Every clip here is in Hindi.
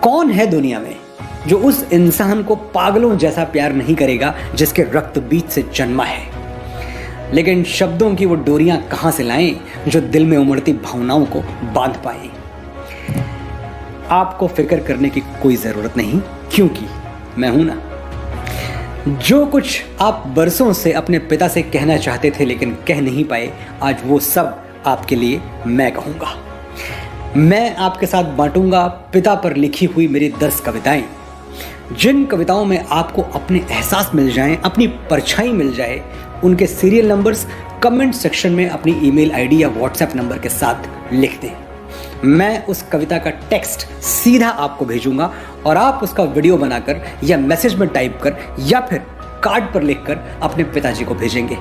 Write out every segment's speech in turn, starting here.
कौन है दुनिया में जो उस इंसान को पागलों जैसा प्यार नहीं करेगा जिसके रक्त बीज से जन्मा है। लेकिन शब्दों की वो डोरियां कहां से लाएं जो दिल में उमड़ती भावनाओं को बांध पाए। आपको फिक्र करने की कोई जरूरत नहीं, क्योंकि मैं हूं ना। जो कुछ आप बरसों से अपने पिता से कहना चाहते थे लेकिन कह नहीं पाए, आज वो सब आपके लिए मैं कहूंगा। मैं आपके साथ बांटूंगा पिता पर लिखी हुई मेरी 10 कविताएं। जिन कविताओं में आपको अपने एहसास मिल जाएं, अपनी परछाई मिल जाए, उनके सीरियल नंबर्स कमेंट सेक्शन में अपनी ईमेल आईडी या व्हाट्सएप नंबर के साथ लिख दें। मैं उस कविता का टेक्स्ट सीधा आपको भेजूंगा और आप उसका वीडियो बनाकर या मैसेज में टाइप कर या फिर कार्ड पर लिखकर अपने पिताजी को भेजेंगे।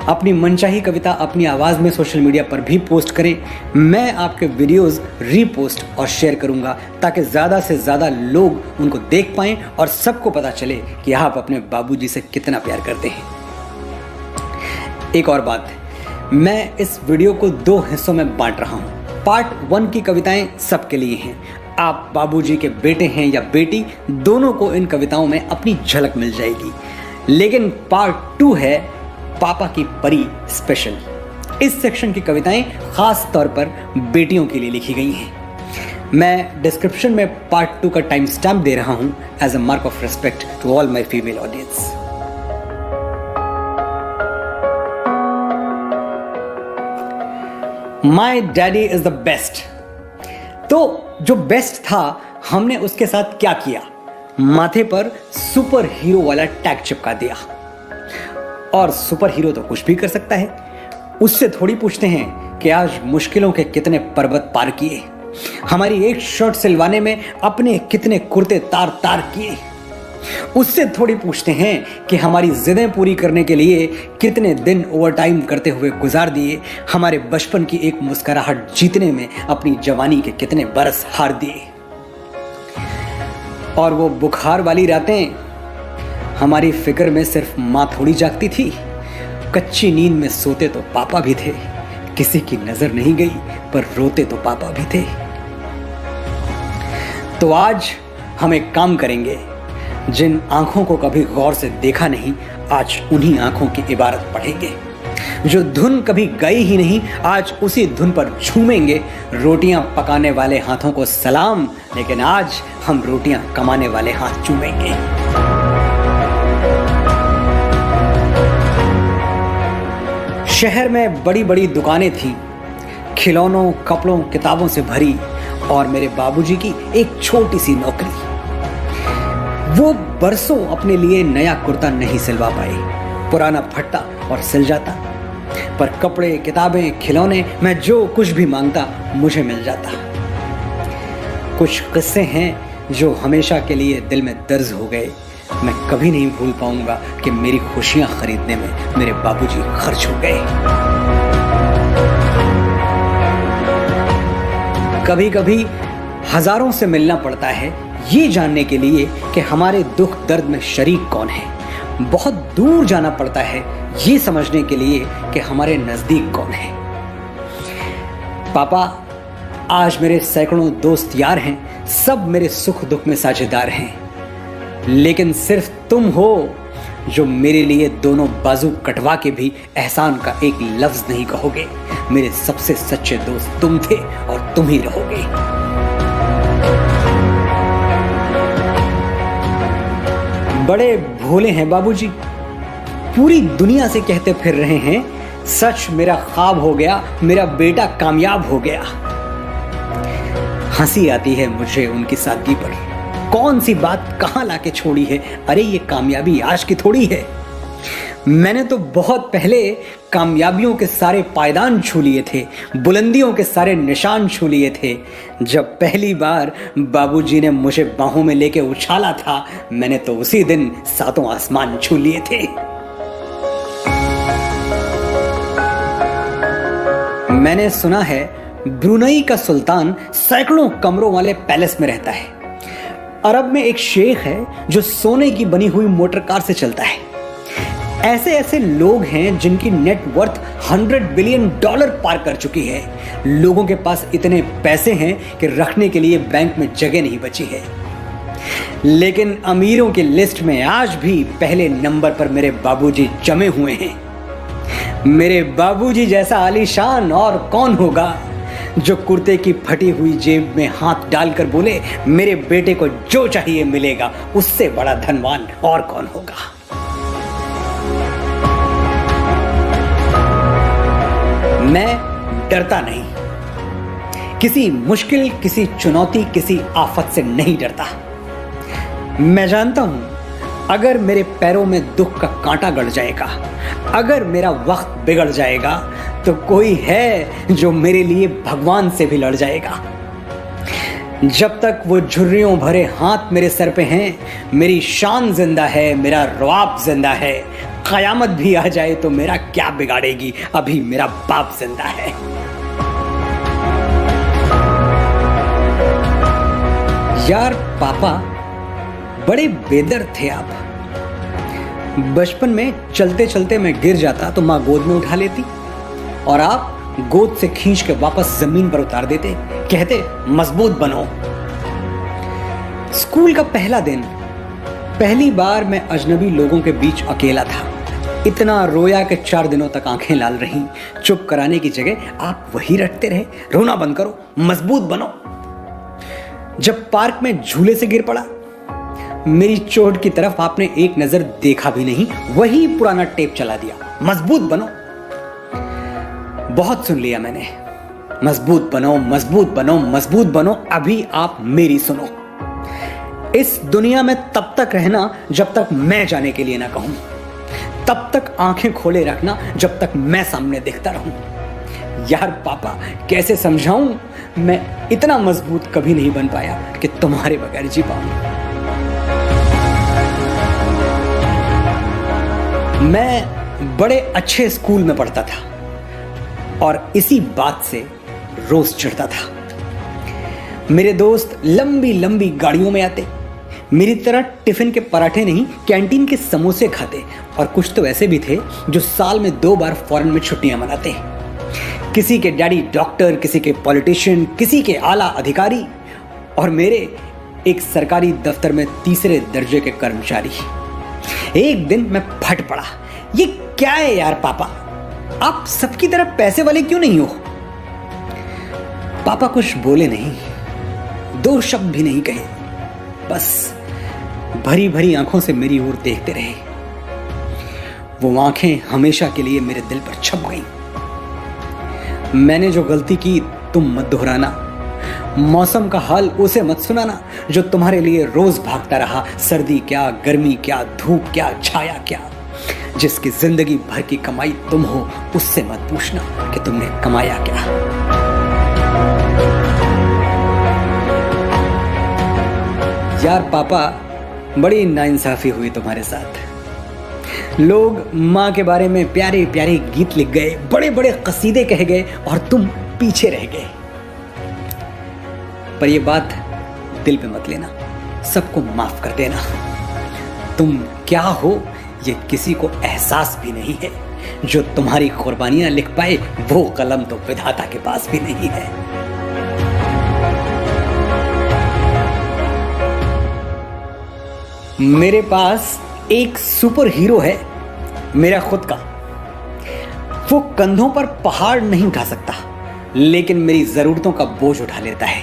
अपनी मनचाही कविता अपनी आवाज़ में सोशल मीडिया पर भी पोस्ट करें। मैं आपके वीडियोस रीपोस्ट और शेयर करूंगा ताकि ज़्यादा से ज़्यादा लोग उनको देख पाएं और सबको पता चले कि आप अपने बाबूजी से कितना प्यार करते हैं। एक और बात, मैं इस वीडियो को 2 हिस्सों में बांट रहा हूं। पार्ट 1 की कविताएं सबके लिए हैं। आप बाबूजी के बेटे हैं या बेटी, दोनों को इन कविताओं में अपनी झलक मिल जाएगी। लेकिन पार्ट 2 है पापा की परी स्पेशल। इस सेक्शन की कविताएं खास तौर पर बेटियों के लिए लिखी गई हैं। मैं डिस्क्रिप्शन में पार्ट 2 का टाइम स्टैम्प दे रहा हूं as a mark of respect to all my female audience. My daddy is the best. तो जो बेस्ट था, हमने उसके साथ क्या किया? माथे पर सुपर हीरो वाला टैग चिपका दिया। और सुपर हीरो तो कुछ भी कर सकता है। उससे थोड़ी पूछते हैं कि आज मुश्किलों के कितने पर्वत पार किए, हमारी एक शर्ट सिलवाने में अपने कितने कुर्ते तार तार किए। उससे थोड़ी पूछते हैं कि हमारी जिदें पूरी करने के लिए कितने दिन ओवरटाइम करते हुए गुजार दिए, हमारे बचपन की एक मुस्कुराहट जीतने में अपनी जवानी के कितने बरस हार दिए। और वो बुखार वाली रातें, हमारी फिक्र में सिर्फ माँ थोड़ी जागती थी। कच्ची नींद में सोते तो पापा भी थे, किसी की नजर नहीं गई पर रोते तो पापा भी थे। तो आज हम एक काम करेंगे, जिन आंखों को कभी गौर से देखा नहीं, आज उन्हीं आंखों की इबारत पढ़ेंगे। जो धुन कभी गई ही नहीं, आज उसी धुन पर झूमेंगे। रोटियां पकाने वाले हाथों को सलाम, लेकिन आज हम रोटियां कमाने वाले हाथ चूमेंगे। शहर में बड़ी बड़ी दुकानें थीं, खिलौनों, कपड़ों, किताबों से भरी, और मेरे बाबूजी की एक छोटी सी नौकरी। वो बरसों अपने लिए नया कुर्ता नहीं सिलवा पाए, पुराना फटता और सिल जाता, पर कपड़े, किताबें, खिलौने, मैं जो कुछ भी मांगता मुझे मिल जाता। कुछ किस्से हैं जो हमेशा के लिए दिल में दर्ज हो गए। मैं कभी नहीं भूल पाऊंगा कि मेरी खुशियां खरीदने में मेरे बाबूजी खर्च हो गए। कभी कभी हजारों से मिलना पड़ता है ये जानने के लिए कि हमारे दुख दर्द में शरीक कौन है। बहुत दूर जाना पड़ता है ये समझने के लिए कि हमारे नजदीक कौन है। पापा, आज मेरे सैकड़ों दोस्त यार हैं, सब मेरे सुख दुख में साझेदार हैं, लेकिन सिर्फ तुम हो जो मेरे लिए दोनों बाजू कटवा के भी एहसान का एक लफ्ज नहीं कहोगे। मेरे सबसे सच्चे दोस्त तुम थे और तुम ही रहोगे। बड़े भोले हैं बाबूजी, पूरी दुनिया से कहते फिर रहे हैं सच मेरा ख्वाब हो गया, मेरा बेटा कामयाब हो गया। हंसी आती है मुझे उनकी सादगी पर। कौन सी बात कहां लाके छोड़ी है, अरे ये कामयाबी आज की थोड़ी है। मैंने तो बहुत पहले कामयाबियों के सारे पायदान छू लिए थे, बुलंदियों के सारे निशान छू लिए थे। जब पहली बार बाबूजी ने मुझे बाहों में लेके उछाला था, मैंने तो उसी दिन 7 आसमान छू लिए थे। मैंने सुना है ब्रुनई का सुल्तान सैकड़ों कमरों वाले पैलेस में रहता है। अरब में एक शेख है जो सोने की बनी हुई मोटर कार से चलता है। ऐसे ऐसे लोग हैं जिनकी नेटवर्थ $100 बिलियन पार कर चुकी है। लोगों के पास इतने पैसे हैं कि रखने के लिए बैंक में जगह नहीं बची है। लेकिन अमीरों की लिस्ट में आज भी पहले नंबर पर मेरे बाबूजी जमे हुए हैं। मेरे बाबूजी जैसा आलीशान और कौन होगा, जो कुर्ते की फटी हुई जेब में हाथ डालकर बोले मेरे बेटे को जो चाहिए मिलेगा। उससे बड़ा धनवान और कौन होगा। मैं डरता नहीं, किसी मुश्किल, किसी चुनौती, किसी आफत से नहीं डरता। मैं जानता हूं अगर मेरे पैरों में दुख का कांटा गड़ जाएगा, अगर मेरा वक्त बिगड़ जाएगा, तो कोई है जो मेरे लिए भगवान से भी लड़ जाएगा। जब तक वो झुर्रियों भरे हाथ मेरे सर पे हैं, मेरी शान जिंदा है, मेरा रवाब जिंदा है। कयामत भी आ जाए तो मेरा क्या बिगाड़ेगी, अभी मेरा बाप जिंदा है। यार पापा, बड़े बेदर्द थे आप। बचपन में चलते चलते मैं गिर जाता तो माँ गोद में उठा लेती और आप गोद से खींच के वापस जमीन पर उतार देते, कहते मजबूत बनो। स्कूल का पहला दिन, पहली बार मैं अजनबी लोगों के बीच अकेला था। इतना रोया कि 4 दिनों तक आंखें लाल रहीं। चुप कराने की जगह आप वही रटते रहे, रोना बंद करो, मजबूत बनो। जब पार्क में झूले से गिर पड़ा, मेरी चोट की तरफ आपने एक नजर देखा भी नहीं, वही पुराना टेप चला दिया, मजबूत बनो। बहुत सुन लिया मैंने, मजबूत बनो, मजबूत बनो, मजबूत बनो। अभी आप मेरी सुनो। इस दुनिया में तब तक रहना जब तक मैं जाने के लिए ना कहूं, तब तक आंखें खोले रखना जब तक मैं सामने दिखता रहूं। यार पापा, कैसे समझाऊं, मैं इतना मजबूत कभी नहीं बन पाया कि तुम्हारे बगैर जी पाऊं। मैं बड़े अच्छे स्कूल में पढ़ता था और इसी बात से रोज चिढ़ता था। मेरे दोस्त लंबी लंबी गाड़ियों में आते, मेरी तरह टिफिन के पराठे नहीं, कैंटीन के समोसे खाते। और कुछ तो ऐसे भी थे जो साल में 2 बार फॉरेन में छुट्टियां मनाते। किसी के डैडी डॉक्टर, किसी के पॉलिटिशियन, किसी के आला अधिकारी, और मेरे एक सरकारी दफ्तर में 3रे दर्जे के कर्मचारी। एक दिन मैं फट पड़ा, ये क्या है यार पापा, आप सबकी तरह पैसे वाले क्यों नहीं हो। पापा कुछ बोले नहीं, 2 शब्द भी नहीं कहे, बस भरी भरी आंखों से मेरी ओर देखते रहे। वो आंखें हमेशा के लिए मेरे दिल पर छप गईं। मैंने जो गलती की तुम मत दोहराना, मौसम का हाल उसे मत सुनाना जो तुम्हारे लिए रोज भागता रहा। सर्दी क्या, गर्मी क्या, धूप क्या, छाया क्या, जिसकी जिंदगी भर की कमाई तुम हो, उससे मत पूछना कि तुमने कमाया क्या। यार पापा, बड़ी नाइंसाफी हुई तुम्हारे साथ। लोग माँ के बारे में प्यारे प्यारे गीत लिख गए, बड़े बड़े कसीदे कह गए और तुम पीछे रह गए। पर ये बात दिल पे मत लेना, सबको माफ कर देना। तुम क्या हो ये किसी को एहसास भी नहीं है। जो तुम्हारी कुर्बानियां लिख पाए वो कलम तो विधाता के पास भी नहीं है। मेरे पास एक सुपर हीरो है, मेरा खुद का। वो कंधों पर पहाड़ नहीं उठा सकता, लेकिन मेरी जरूरतों का बोझ उठा लेता है।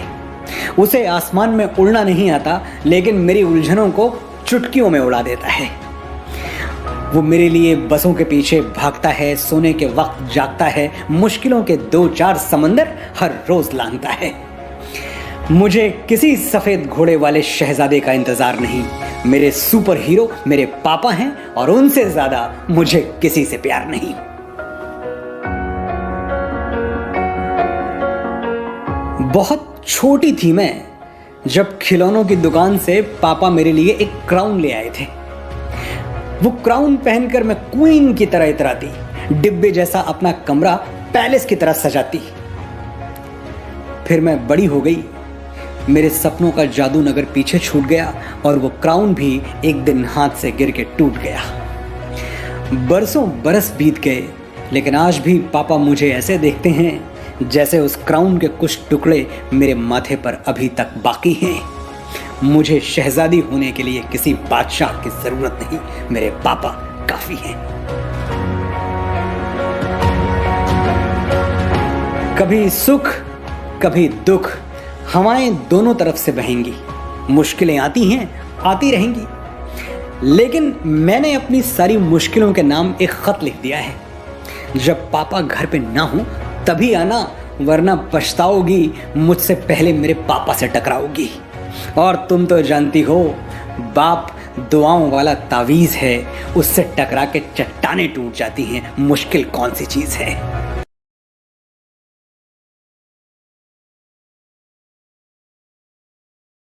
उसे आसमान में उड़ना नहीं आता, लेकिन मेरी उलझनों को चुटकियों में उड़ा देता है। वो मेरे लिए बसों के पीछे भागता है, सोने के वक्त जागता है, मुश्किलों के 2-4 समंदर हर रोज लांघता है। मुझे किसी सफेद घोड़े वाले शहजादे का इंतजार नहीं। मेरे सुपर हीरो मेरे पापा हैं और उनसे ज्यादा मुझे किसी से प्यार नहीं। बहुत छोटी थी मैं जब खिलौनों की दुकान से पापा मेरे लिए एक क्राउन ले आए थे। वो क्राउन पहनकर मैं क्वीन की तरह इतराती, डिब्बे जैसा अपना कमरा पैलेस की तरह सजाती। फिर मैं बड़ी हो गई, मेरे सपनों का जादू नगर पीछे छूट गया और वो क्राउन भी एक दिन हाथ से गिर के टूट गया। बरसों बरस बीत गए, लेकिन आज भी पापा मुझे ऐसे देखते हैं जैसे उस क्राउन के कुछ टुकड़े मेरे माथे पर अभी तक बाकी हैं। मुझे शहजादी होने के लिए किसी बादशाह की जरूरत नहीं, मेरे पापा काफी हैं। कभी सुख कभी दुख, हवाएं दोनों तरफ से बहेंगी। मुश्किलें आती हैं, आती रहेंगी, लेकिन मैंने अपनी सारी मुश्किलों के नाम एक खत लिख दिया है। जब पापा घर पे ना हो तभी आना, वरना पछताओगी, मुझसे पहले मेरे पापा से टकराओगी। और तुम तो जानती हो, बाप दुआओं वाला तावीज़ है, उससे टकरा के चट्टानें टूट जाती हैं। मुश्किल कौन सी चीज़ है।